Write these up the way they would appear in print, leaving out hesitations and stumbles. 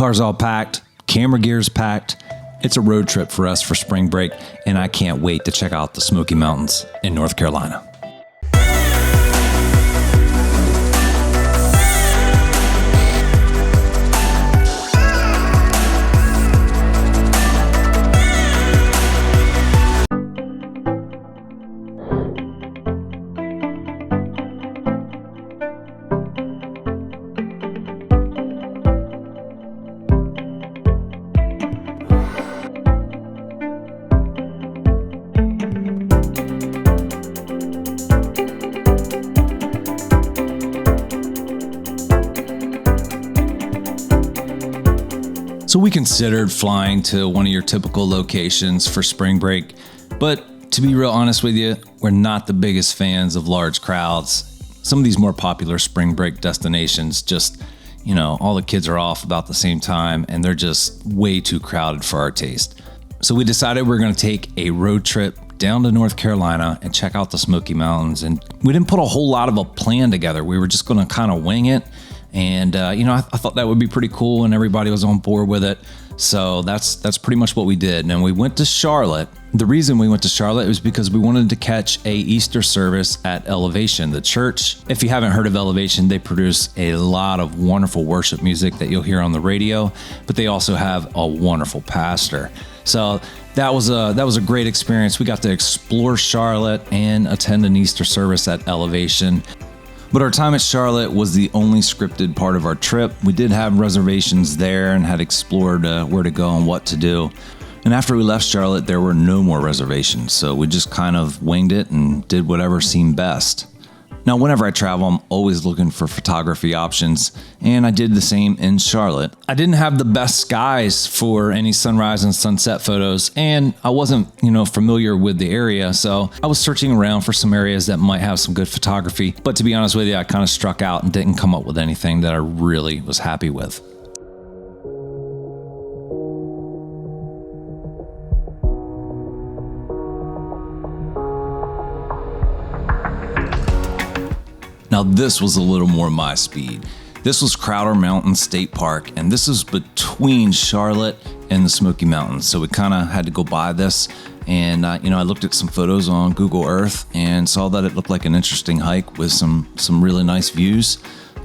Car's all packed, camera gear's packed. It's a road trip for us for spring break, and I can't wait to check out the Smoky Mountains in North Carolina. So we considered flying to one of your typical locations for spring break, but to be real honest with you, we're not the biggest fans of large crowds. Some of these more popular spring break destinations just, all the kids are off about the same time and they're just way too crowded for our taste. So we decided we're going to take a road trip down to North Carolina and check out the Smoky Mountains. And we didn't put a whole lot of a plan together. We were just going to kind of wing it. And, I thought that would be pretty cool and everybody was on board with it. So that's pretty much what we did. And we went to Charlotte. The reason we went to Charlotte was because we wanted to catch a Easter service at Elevation, the church. If you haven't heard of Elevation, they produce a lot of wonderful worship music that you'll hear on the radio, but they also have a wonderful pastor. So that was a great experience. We got to explore Charlotte and attend an Easter service at Elevation. But our time at Charlotte was the only scripted part of our trip. We did have reservations there and had explored where to go and what to do. And after we left Charlotte, there were no more reservations. So we just kind of winged it and did whatever seemed best. Now, whenever I travel, I'm always looking for photography options, and I did the same in Charlotte. I didn't have the best skies for any sunrise and sunset photos, and I wasn't, familiar with the area, so I was searching around for some areas that might have some good photography. But to be honest with you, I kind of struck out and didn't come up with anything that I really was happy with. Now this was a little more my speed. This was Crowder Mountain State Park, and this is between Charlotte and the Smoky Mountains. So we kind of had to go by this, and I looked at some photos on Google Earth and saw that it looked like an interesting hike with some really nice views.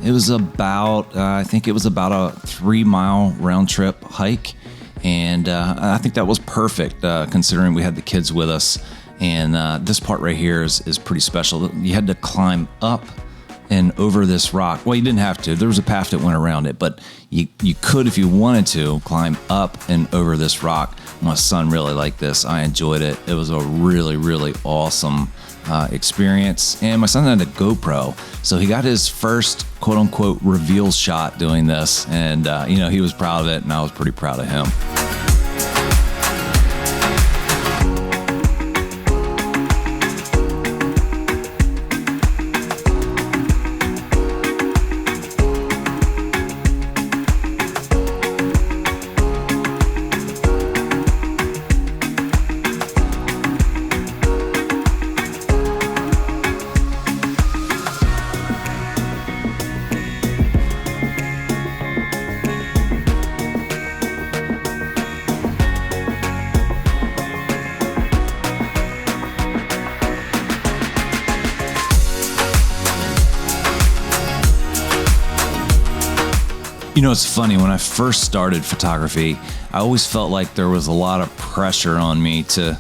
It was about, I think it was about a 3-mile round trip hike, and I think that was perfect considering we had the kids with us. And this part right here is pretty special. You had to climb up and over this rock. Well, you didn't have to. There was a path that went around it, but you could, if you wanted to, climb up and over this rock. My son really liked this. I enjoyed it. It was a really, really awesome experience. And my son had a GoPro, so he got his first quote-unquote reveal shot doing this. And, he was proud of it, and I was pretty proud of him. It's funny, when I first started photography, I always felt like there was a lot of pressure on me to,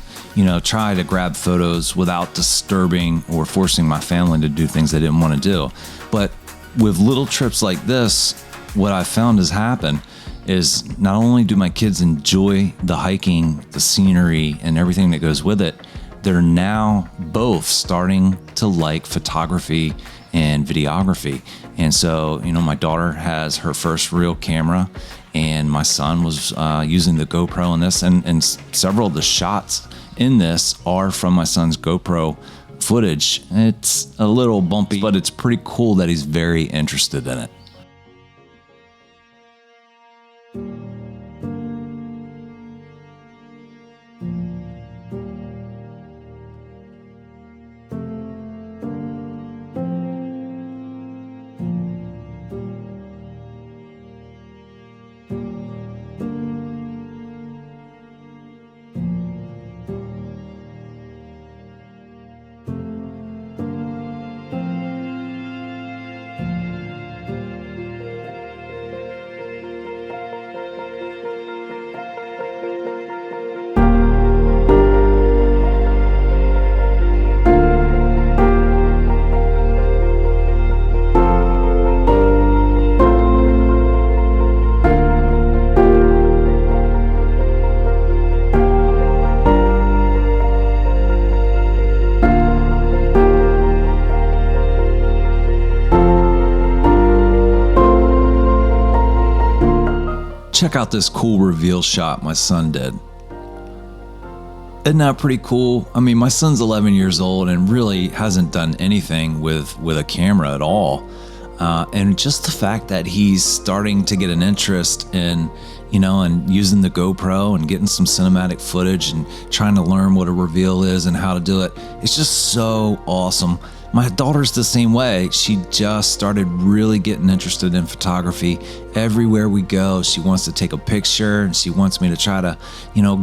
try to grab photos without disturbing or forcing my family to do things they didn't want to do. But with little trips like this, what I found has happened is not only do my kids enjoy the hiking, the scenery, and everything that goes with it, they're now both starting to like photography and videography. And so, my daughter has her first real camera, and my son was using the GoPro in this, and several of the shots in this are from my son's GoPro footage. It's a little bumpy, but it's pretty cool that he's very interested in it. Check out this cool reveal shot my son did. Isn't that pretty cool? I mean, my son's 11 years old and really hasn't done anything with a camera at all. And just the fact that he's starting to get an interest in, and using the GoPro and getting some cinematic footage and trying to learn what a reveal is and how to do it. It's just so awesome. My daughter's the same way. She just started really getting interested in photography. Everywhere we go, she wants to take a picture and she wants me to try to,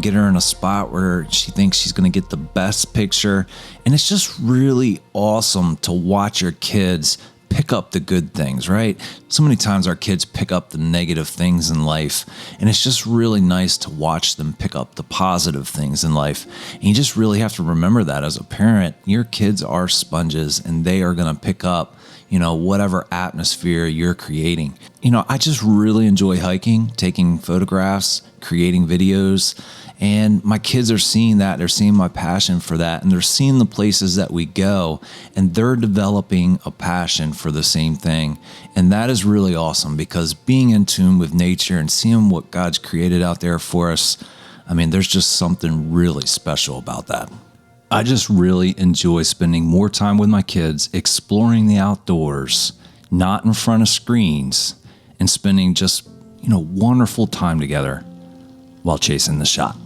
get her in a spot where she thinks she's going to get the best picture. And it's just really awesome to watch your kids pick up the good things, right? So many times our kids pick up the negative things in life, and it's just really nice to watch them pick up the positive things in life. And you just really have to remember that as a parent, your kids are sponges and they are going to pick up, whatever atmosphere you're creating. I just really enjoy hiking, taking photographs, creating videos. And my kids are seeing that. They're seeing my passion for that. And they're seeing the places that we go. And they're developing a passion for the same thing. And that is really awesome because being in tune with nature and seeing what God's created out there for us, there's just something really special about that. I just really enjoy spending more time with my kids, exploring the outdoors, not in front of screens, and spending just, wonderful time together while chasing the shot.